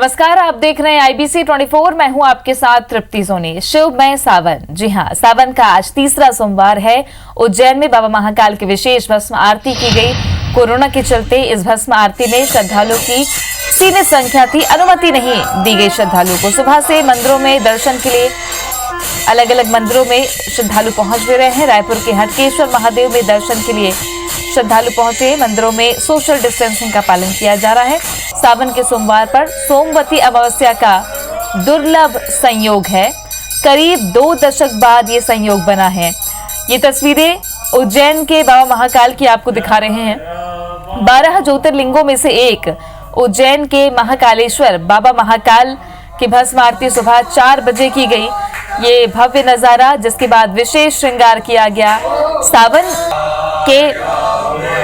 नमस्कार, आप देख रहे हैं IBC 24। मैं हूं आपके साथ तृप्ति सोनी। शिवमय सावन, जी हां, सावन का आज तीसरा सोमवार है। उज्जैन में बाबा महाकाल की विशेष भस्म आरती की गई। कोरोना के चलते इस भस्म आरती में श्रद्धालुओं की सीमित संख्या थी, अनुमति नहीं दी गई श्रद्धालुओं को। सुबह से मंदिरों में दर्शन के लिए अलग अलग मंदिरों में श्रद्धालु पहुंच भी रहे हैं। रायपुर के हटकेश्वर महादेव में दर्शन के लिए श्रद्धालु पहुंचे। मंदिरों में सोशल डिस्टेंसिंग का पालन किया जा रहा है। सावन के सोमवार पर सोमवती अमावस्या का दुर्लभ संयोग है। करीब 2 दशक बाद ये संयोग बना है। ये तस्वीरें उज्जैन के बाबा महाकाल की आपको दिखा रहे हैं। 12 ज्योतिर्लिंगों में से एक उज्जैन के महाकालेश्वर बाबा महाकाल की भस्म आरती सुबह 4 बजे की गई। ये भव्य नजारा, जिसके बाद विशेष श्रृंगार किया गया। सावन के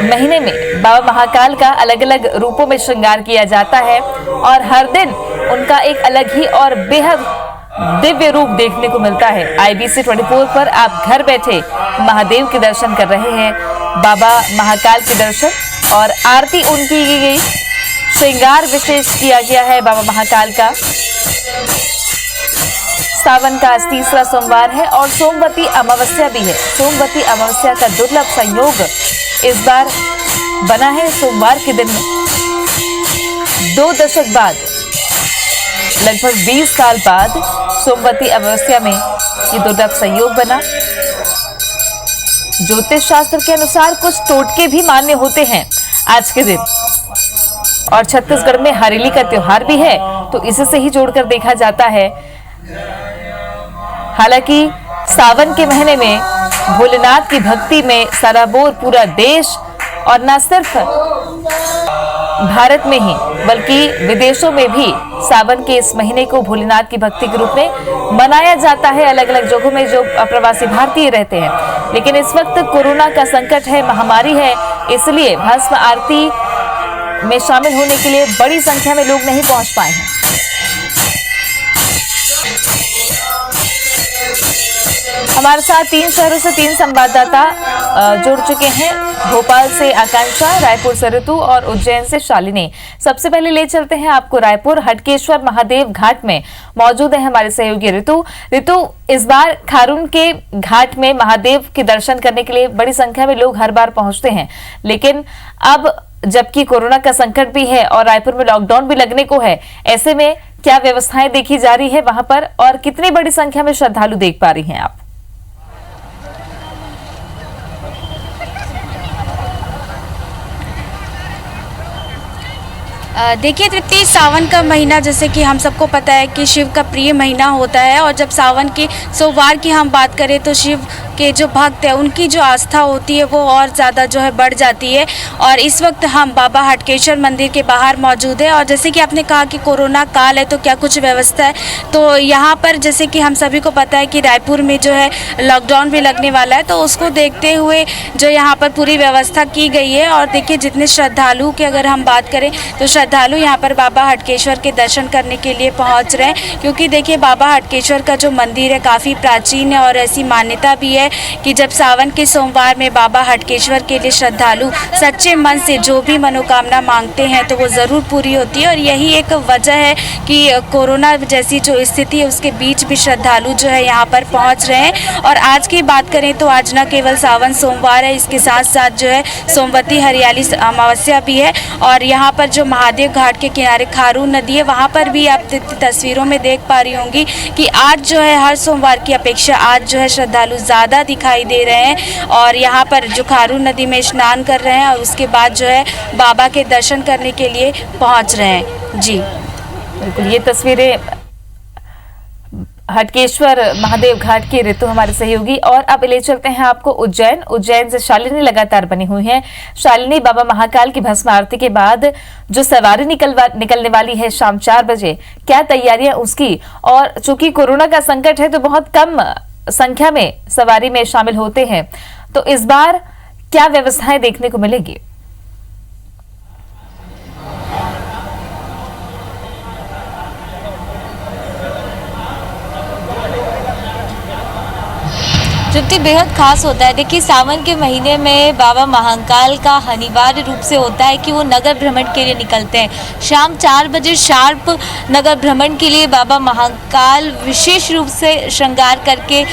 महीने में बाबा महाकाल का अलग अलग रूपों में श्रृंगार किया जाता है और हर दिन उनका एक अलग ही और बेहद दिव्य रूप देखने को मिलता है। IBC 24 पर आप घर बैठे महादेव के दर्शन कर रहे हैं। बाबा महाकाल के दर्शन और आरती उनकी की गई। श्रृंगार विशेष किया गया है बाबा महाकाल का। सावन का आज तीसरा सोमवार है और सोमवती अमावस्या भी है। सोमवती अमावस्या का दुर्लभ संयोग इस बार बना है। सोमवार के दिन 2 दशक बाद, लगभग 20 साल बाद सोमवती अमावस्या में ये दुर्लभ संयोग बना। ज्योतिष शास्त्र के अनुसार कुछ टोटके भी मान्य होते हैं आज के दिन, और छत्तीसगढ़ में हरेली का त्योहार भी है, तो इसे से ही जोड़कर देखा जाता है। हालांकि सावन के महीने में भोलेनाथ की भक्ति में सराबोर पूरा देश, और न सिर्फ भारत में ही बल्कि विदेशों में भी सावन के इस महीने को भोलेनाथ की भक्ति के रूप में मनाया जाता है। अलग अलग जगहों में जो प्रवासी भारतीय रहते हैं। लेकिन इस वक्त कोरोना का संकट है, महामारी है, इसलिए भस्म आरती में शामिल होने के लिए बड़ी संख्या में लोग नहीं पहुंच पाए हैं। हमारे साथ 3 शहरों से 3 संवाददाता जुड़ चुके हैं। भोपाल से आकांक्षा, रायपुर से ऋतु और उज्जैन से शालिनी। सबसे पहले ले चलते हैं आपको रायपुर। हटकेश्वर महादेव घाट में मौजूद है हमारे सहयोगी ऋतु। इस बार खारून के घाट में महादेव के दर्शन करने के लिए बड़ी संख्या में लोग हर बार पहुंचते हैं, लेकिन अब जबकि कोरोना का संकट भी है और रायपुर में लॉकडाउन भी लगने को है, ऐसे में क्या व्यवस्थाएं देखी जा रही है वहां पर, और कितनी बड़ी संख्या में श्रद्धालु देख पा रही हैं आप? देखिए तृप्ति, सावन का महीना जैसे कि हम सबको पता है कि शिव का प्रिय महीना होता है, और जब सावन के सोमवार की हम बात करें तो शिव के जो भक्त हैं उनकी जो आस्था होती है वो और ज़्यादा जो है बढ़ जाती है। और इस वक्त हम बाबा हटकेश्वर मंदिर के बाहर मौजूद है, और जैसे कि आपने कहा कि कोरोना काल है तो क्या कुछ व्यवस्था है, तो यहाँ पर जैसे कि हम सभी को पता है कि रायपुर में जो है लॉकडाउन भी लगने वाला है, तो उसको देखते हुए जो यहाँ पर पूरी व्यवस्था की गई है। और देखिए जितने श्रद्धालु की अगर हम बात करें तो श्रद्धालु यहाँ पर बाबा हटकेश्वर के दर्शन करने के लिए पहुँच रहे हैं, क्योंकि देखिए बाबा हटकेश्वर का जो मंदिर है काफ़ी प्राचीन है, और ऐसी मान्यता भी है कि जब सावन के सोमवार में बाबा हटकेश्वर के लिए श्रद्धालु सच्चे मन से जो भी मनोकामना मांगते हैं तो वो ज़रूर पूरी होती है। और यही एक वजह है कि कोरोना जैसी जो स्थिति है उसके बीच भी श्रद्धालु जो है यहाँ पर पहुँच रहे हैं। और आज की बात करें तो आज न केवल सावन सोमवार है, इसके साथ साथ जो है सोमवती हरियाली अमावस्या भी है। और यहाँ पर जो महादेव घाट के किनारे खारून नदी है, वहाँ पर भी आप तस्वीरों में देख पा रही होंगी कि आज जो है हर सोमवार की अपेक्षा आज जो है श्रद्धालु ज़्यादा दिखाई दे रहे हैं, और यहाँ पर जो खारून नदी में स्नान कर रहे हैं और उसके बाद जो है बाबा के दर्शन करने के लिए पहुँच रहे हैं। जी बिल्कुल, ये तस्वीरें हटकेश्वर महादेव घाट की ऋतु हमारे सहयोगी। और अब ले चलते हैं आपको उज्जैन से शालिनी लगातार बनी हुई है। शालिनी, बाबा महाकाल की भस्म आरती के बाद जो सवारी निकलने वाली है शाम 4 बजे, क्या तैयारियां उसकी? और चूंकि कोरोना का संकट है तो बहुत कम संख्या में सवारी में शामिल होते हैं, तो इस बार क्या व्यवस्थाएं देखने को मिलेगी? तो तृप्ति बेहद खास होता है। देखिए सावन के महीने में बाबा महाकाल का अनिवार्य रूप से होता है कि वो नगर भ्रमण के लिए निकलते हैं। शाम 4 बजे शार्प नगर भ्रमण के लिए बाबा महाकाल विशेष रूप से श्रृंगार करके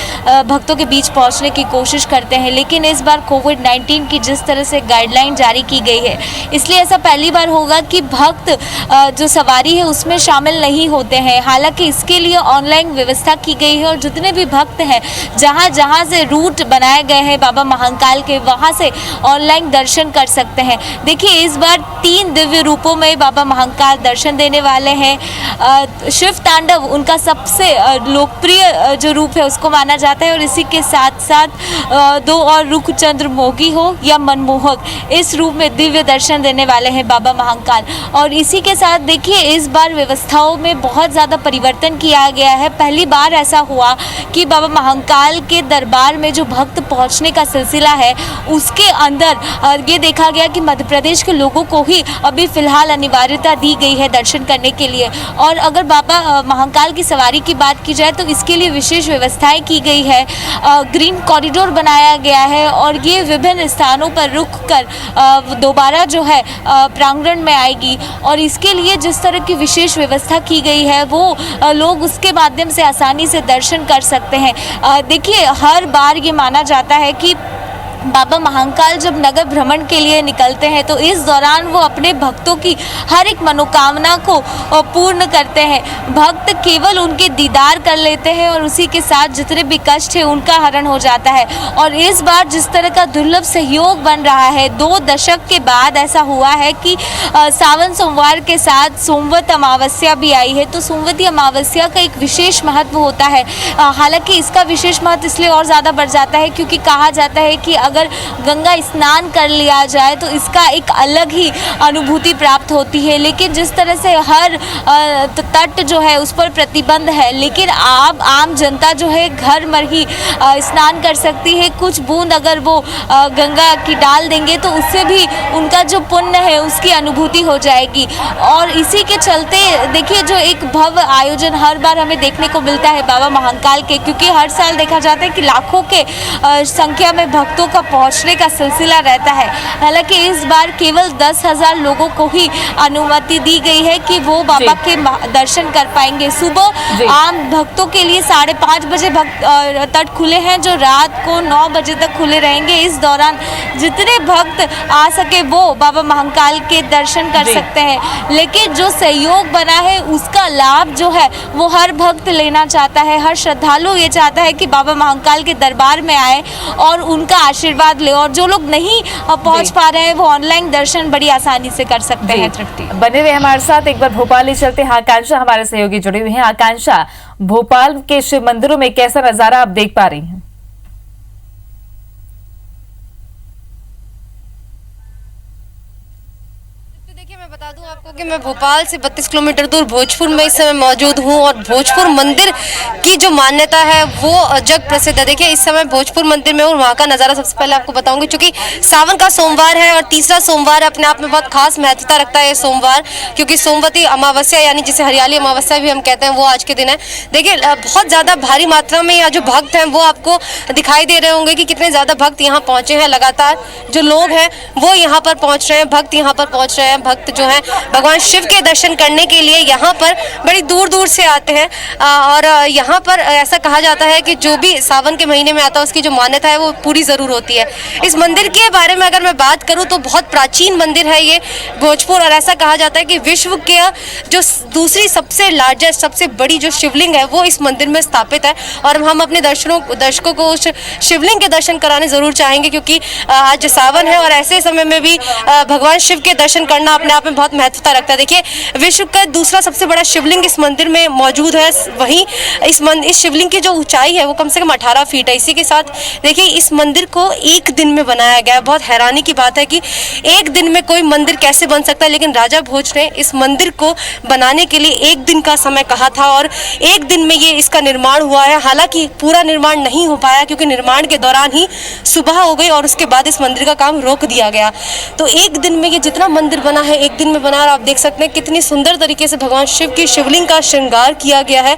भक्तों के बीच पहुंचने की कोशिश करते हैं। लेकिन इस बार कोविड-19 की जिस तरह से गाइडलाइन जारी की गई है, इसलिए ऐसा पहली बार होगा कि भक्त जो सवारी है उसमें शामिल नहीं होते हैं। हालांकि इसके लिए ऑनलाइन व्यवस्था की गई है और जितने भी भक्त हैं जहां से रूट बनाए गए हैं बाबा महाकाल के, वहां से ऑनलाइन दर्शन कर सकते हैं। देखिए इस बार 3 दिव्य रूपों में बाबा महाकाल दर्शन देने वाले हैं। शिव तांडव उनका सबसे लोकप्रिय जो रूप है उसको माना जाता है और इसी के साथ साथ 2 और रुख चंद्रमोगी हो या मनमोहक, इस रूप में दिव्य दर्शन देने वाले हैं बाबा महाकाल। और इसी के साथ देखिए इस बार व्यवस्थाओं में बहुत ज़्यादा परिवर्तन किया गया है। पहली बार ऐसा हुआ कि बाबा महाकाल के दरबार में जो भक्त पहुंचने का सिलसिला है उसके अंदर ये देखा गया कि मध्य प्रदेश के लोगों को ही अभी फिलहाल अनिवार्यता दी गई है दर्शन करने के लिए। और अगर बाबा महाकाल की सवारी की बात की जाए तो इसके लिए विशेष व्यवस्थाएं की गई है। ग्रीन कॉरिडोर बनाया गया है और ये विभिन्न स्थानों पर रुक कर दोबारा जो है प्रांगण में आएगी। और इसके लिए जिस तरह की विशेष व्यवस्था की गई है वो लोग उसके माध्यम से आसानी से दर्शन कर सकते हैं। देखिए हर बार ये माना जाता है कि बाबा महाकाल जब नगर भ्रमण के लिए निकलते हैं तो इस दौरान वो अपने भक्तों की हर एक मनोकामना को पूर्ण करते हैं। भक्त केवल उनके दीदार कर लेते हैं और उसी के साथ जितने भी कष्ट है उनका हरण हो जाता है। और इस बार जिस तरह का दुर्लभ सहयोग बन रहा है, 2 दशक के बाद ऐसा हुआ है कि सावन सोमवार के साथ सोमवती अमावस्या भी आई है। तो सोमवती अमावस्या का एक विशेष महत्व होता है। हालांकि इसका विशेष महत्व इसलिए और ज़्यादा बढ़ जाता है क्योंकि कहा जाता है कि अगर गंगा स्नान कर लिया जाए तो इसका एक अलग ही अनुभूति प्राप्त होती है। लेकिन जिस तरह से हर तट जो है उस पर प्रतिबंध है, लेकिन आप आम जनता जो है घर में ही स्नान कर सकती है। कुछ बूंद अगर वो गंगा की डाल देंगे तो उससे भी उनका जो पुण्य है उसकी अनुभूति हो जाएगी। और इसी के चलते देखिए जो एक भव्य आयोजन हर बार हमें देखने को मिलता है बाबा महाकाल के, क्योंकि हर साल देखा जाता है कि लाखों के संख्या में भक्तों का पहुंचने का सिलसिला रहता है। हालांकि इस बार केवल 10,000 लोगों को ही अनुमति दी गई है कि वो बाबा के दर्शन कर पाएंगे। सुबह आम भक्तों के लिए 5:30 बजे तट खुले हैं जो रात को 9 बजे तक खुले रहेंगे। इस दौरान जितने भक्त आ सके वो बाबा महाकाल के दर्शन कर सकते हैं। लेकिन जो सहयोग बना है उसका लाभ जो है वो हर भक्त लेना चाहता है। हर श्रद्धालु ये चाहता है कि बाबा महाकाल के दरबार में आए और उनका आशीर्वाद ले। और जो लोग नहीं पहुंच पा रहे हैं वो ऑनलाइन दर्शन बड़ी आसानी से कर सकते हैं। तृप्ति बने रहे हमारे साथ। एक बार भोपाल ही चलते हैं। आकांक्षा हमारे सहयोगी जुड़ी हुई हैं। आकांक्षा, भोपाल के शिव मंदिरों में कैसा नजारा आप देख पा रही हैं? बता दूं आपको कि मैं भोपाल से 32 किलोमीटर दूर भोजपुर में इस समय मौजूद हूं और भोजपुर मंदिर की जो मान्यता है वो जग प्रसिद्ध है। देखिए इस समय भोजपुर मंदिर में और वहां का नज़ारा सबसे पहले आपको बताऊंगी, क्योंकि सावन का सोमवार है और तीसरा सोमवार अपने आप में बहुत खास महत्वता रखता है ये सोमवार, क्योंकि सोमवती अमावस्या यानी जिसे हरियाली अमावस्या भी हम कहते हैं वो आज के दिन है। देखिए बहुत ज़्यादा भारी मात्रा में यहाँ जो भक्त हैं वो आपको दिखाई दे रहे होंगे कि कितने ज़्यादा भक्त यहाँ पहुँचे हैं। लगातार जो लोग हैं वो यहाँ पर पहुँच रहे हैं, भक्त यहाँ पर पहुँच रहे हैं। भक्त जो है भगवान शिव के दर्शन करने के लिए यहाँ पर बड़ी दूर दूर से आते हैं। और यहाँ पर ऐसा कहा जाता है कि जो भी सावन के महीने में आता है उसकी जो मान्यता है वो पूरी ज़रूर होती है। इस मंदिर के बारे में अगर मैं बात करूँ तो बहुत प्राचीन मंदिर है ये भोजपुर, और ऐसा कहा जाता है कि विश्व के जो दूसरी सबसे लार्जेस्ट सबसे बड़ी जो शिवलिंग है वो इस मंदिर में स्थापित है। और हम अपने दर्शकों को उस शिवलिंग के दर्शन कराने ज़रूर चाहेंगे, क्योंकि आज सावन है और ऐसे समय में भी भगवान शिव के दर्शन करना अपने आप में बहुत महत्वता रखता है। देखिए विश्व का दूसरा सबसे बड़ा शिवलिंग इस मंदिर में मौजूद है। वहीं इस शिवलिंग की जो ऊंचाई है वो कम से कम 18 फीट है। इसी के साथ देखिए इस मंदिर को एक दिन में बनाया गया है। बहुत हैरानी की बात है कि एक दिन में कोई मंदिर कैसे बन सकता है, लेकिन राजा भोज ने इस मंदिर को बनाने के लिए एक दिन का समय कहा था और एक दिन में ये इसका निर्माण हुआ है। हालांकि पूरा निर्माण नहीं हो पाया क्योंकि निर्माण के दौरान ही सुबह हो गई और उसके बाद इस मंदिर का काम रोक दिया गया। तो एक दिन में ये जितना मंदिर बना है एक दिन में बना, और आप देख सकते हैं कितनी सुंदर तरीके से भगवान शिव की शिवलिंग का श्रृंगार किया गया है।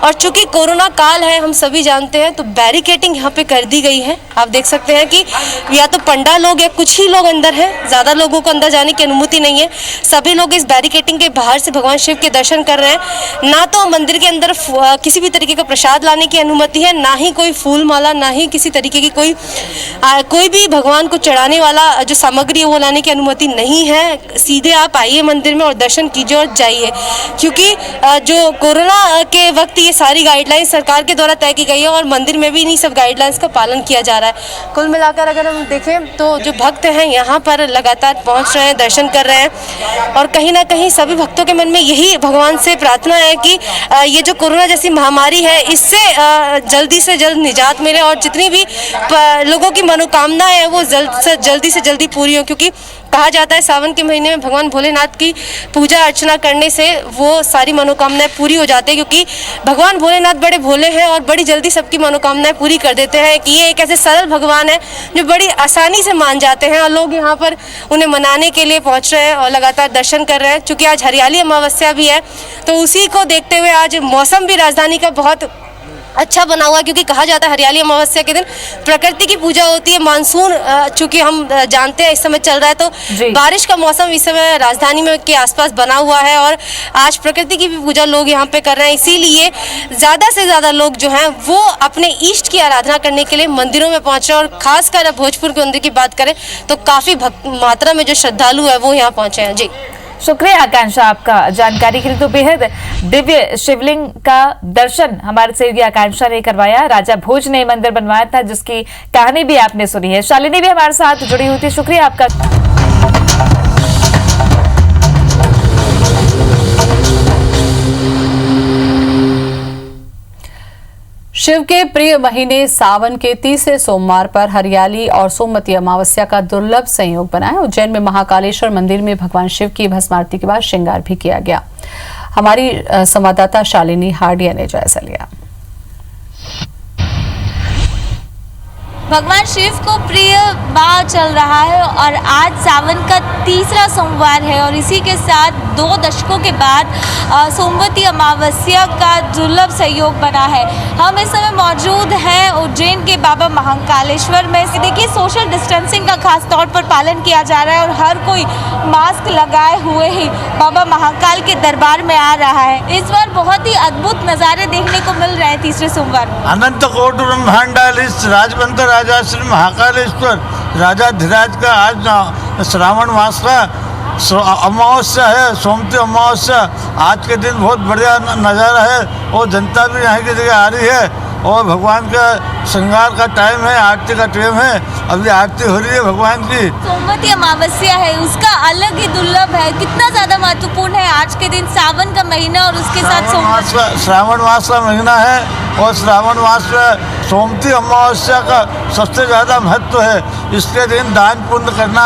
और चूंकि कोरोना काल है, हम सभी जानते हैं, तो बैरिकेटिंग यहाँ पे कर दी गई है। आप देख सकते हैं कि या तो पंडा लोग या कुछ ही लोग अंदर हैं, ज़्यादा लोगों को अंदर जाने की अनुमति नहीं है। सभी लोग इस बैरिकेटिंग के बाहर से भगवान शिव के दर्शन कर रहे हैं। ना तो मंदिर के अंदर किसी भी तरीके का प्रसाद लाने की अनुमति है, ना ही कोई फूल माला, ना ही किसी तरीके की कोई भी भगवान को चढ़ाने वाला जो सामग्री है वो लाने की अनुमति नहीं है। सीधे आप आइए मंदिर में और दर्शन कीजिए और जाइए, क्योंकि जो कोरोना के वक्त ये सारी गाइडलाइंस सरकार के द्वारा तय की गई है और मंदिर में भी इन्हीं सब गाइडलाइंस का पालन किया जा रहा है। कुल मिलाकर अगर हम देखें तो जो भक्त हैं यहाँ पर लगातार पहुँच रहे हैं, दर्शन कर रहे हैं और कहीं ना कहीं सभी भक्तों के मन में यही भगवान से प्रार्थना है कि ये जो कोरोना जैसी महामारी है इससे जल्दी से जल्द निजात मिले और जितनी भी लोगों की मनोकामना है वो जल्दी से जल्दी पूरी हो, क्योंकि कहा जाता है सावन के महीने में भगवान भोलेनाथ की पूजा अर्चना करने से वो सारी मनोकामनाएं पूरी हो जाती है, क्योंकि भगवान भोलेनाथ बड़े भोले हैं और बड़ी जल्दी सबकी मनोकामनाएं पूरी कर देते हैं। कि ये एक ऐसे सरल भगवान है जो बड़ी आसानी से मान जाते हैं और लोग यहाँ पर उन्हें मनाने के लिए पहुँच रहे हैं और लगातार दर्शन कर रहे हैं। चूँकि आज हरियाली अमावस्या भी है, तो उसी को देखते हुए आज मौसम भी राजधानी का बहुत अच्छा बना हुआ है, क्योंकि कहा जाता है हरियाली अमावस्या के दिन प्रकृति की पूजा होती है। मानसून चूंकि हम जानते हैं इस समय चल रहा है, तो बारिश का मौसम इस समय राजधानी में के आसपास बना हुआ है और आज प्रकृति की भी पूजा लोग यहाँ पे कर रहे हैं। इसीलिए ज़्यादा से ज़्यादा लोग जो हैं वो अपने इष्ट की आराधना करने के लिए मंदिरों में पहुँच रहे हैं और खासकर भोजपुर के मंदिर की बात करें तो काफ़ी मात्रा में जो श्रद्धालु है वो यहाँ पहुँचे हैं। जी शुक्रिया आकांक्षा आपका जानकारी के लिए। तो बेहद दिव्य शिवलिंग का दर्शन हमारे सहयोगी आकांक्षा ने करवाया। राजा भोज ने मंदिर बनवाया था जिसकी कहानी भी आपने सुनी है। शालिनी भी हमारे साथ जुड़ी हुई थी, शुक्रिया आपका। शिव के प्रिय महीने सावन के तीसरे सोमवार पर हरियाली और सोमवती अमावस्या का दुर्लभ संयोग बना है। उज्जैन में महाकालेश्वर मंदिर में भगवान शिव की भस्म आरती के बाद श्रृंगार भी किया गया। हमारी संवाददाता शालिनी हार्डिया ने जायजा लिया। भगवान शिव को प्रिय माह चल रहा है और आज सावन का तीसरा सोमवार है और इसी के साथ 2 दशकों के बाद सोमवती अमावस्या का दुर्लभ संयोग बना है। हम इस समय मौजूद हैं उज्जैन के बाबा महाकालेश्वर में। देखिए सोशल डिस्टेंसिंग का खास तौर पर पालन किया जा रहा है और हर कोई मास्क लगाए हुए ही बाबा महाकाल के दरबार में आ रहा है। इस बार बहुत ही अद्भुत नज़ारे देखने को मिल रहे हैं तीसरे सोमवार। अनंत कोटि ब्रह्मांडालीश राजवंत राजा श्री महाकालेश्वर राजाधिराज का आज श्रावण मास का अमावस्या है, सोमवती अमावस्या। आज के दिन बहुत बढ़िया नज़ारा है और जनता भी यहाँ की जगह आ रही है और भगवान का श्रृंगार का टाइम है, आरती का टाइम है। अभी आरती हो रही है भगवान की। सोमवती अमावस्या है, उसका अलग ही दुर्लभ है। कितना ज़्यादा महत्वपूर्ण है आज के दिन, सावन का महीना और उसके साथ श्रावण मास का महीना है और श्रावण मास में सोमवती अमावस्या का सबसे ज़्यादा महत्व है। इसके दिन दान पुण्य करना,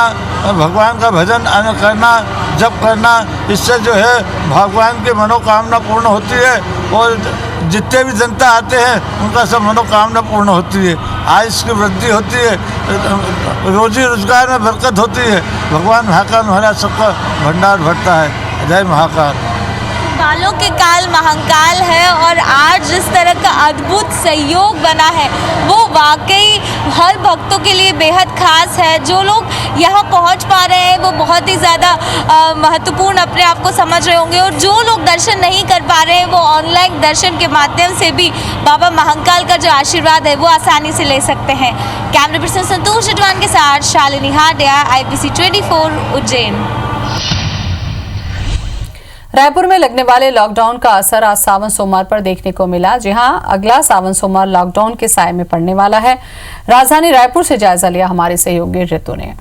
भगवान का भजन करना, जप करना, इससे जो है भगवान की मनोकामना पूर्ण होती है और जितने भी जनता आते हैं उनका सब मनोकामना पूर्ण होती है। आयुष की वृद्धि होती है, रोजी रोजगार में बरकत होती है। भगवान महाकाल महाराज सबका भंडार भरता है। जय महाकाल। बालों के काल महाकाल है और आज जिस तरह का अद्भुत संयोग बना है वो वाकई हर भक्तों के लिए बेहद खास है। जो लोग यहाँ पहुँच पा रहे हैं वो बहुत ही ज़्यादा महत्वपूर्ण अपने आप को समझ रहे होंगे और जो लोग दर्शन नहीं कर पा रहे हैं वो ऑनलाइन दर्शन के माध्यम से भी बाबा महाकाल का जो आशीर्वाद है वो आसानी से ले सकते हैं। कैमरा पर्सन संतोष जटवान के साथ शालिनी हार्डिया, IBC 24 उज्जैन। रायपुर में लगने वाले लॉकडाउन का असर आज सावन सोमवार पर देखने को मिला। जी हां, अगला सावन सोमवार लॉकडाउन के साए में पड़ने वाला है। राजधानी रायपुर से जायजा लिया हमारे सहयोगी ऋतु ने।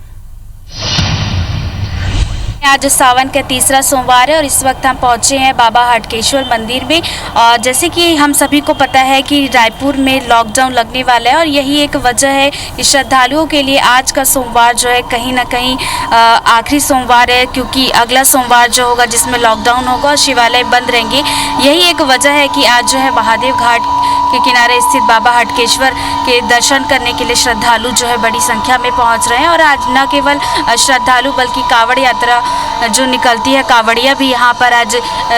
आज सावन का तीसरा सोमवार है और इस वक्त हम पहुंचे हैं बाबा हटकेश्वर मंदिर में। और जैसे कि हम सभी को पता है कि रायपुर में लॉकडाउन लगने वाला है और यही एक वजह है कि श्रद्धालुओं के लिए आज का सोमवार जो है कहीं ना कहीं आखिरी सोमवार है, क्योंकि अगला सोमवार जो होगा जिसमें लॉकडाउन होगा और शिवालय बंद रहेंगे। यही एक वजह है कि आज जो है महादेव घाट के किनारे स्थित बाबा हटकेश्वर के दर्शन करने के लिए श्रद्धालु जो है बड़ी संख्या में पहुंच रहे हैं। और आज न केवल श्रद्धालु बल्कि कांवड़ यात्रा जो निकलती है कांवड़िया भी यहाँ पर आज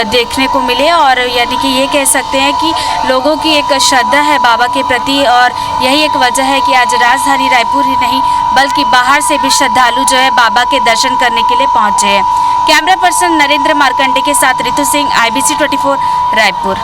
देखने को मिले। और यानी कि ये कह सकते हैं कि लोगों की एक श्रद्धा है बाबा के प्रति, और यही एक वजह है कि आज राजधानी रायपुर ही नहीं बल्कि बाहर से भी श्रद्धालु जो है बाबा के दर्शन करने के लिए पहुंचे हैं। कैमरा पर्सन नरेंद्र मार्कंडे के साथ रितु सिंह, IBC 24 रायपुर।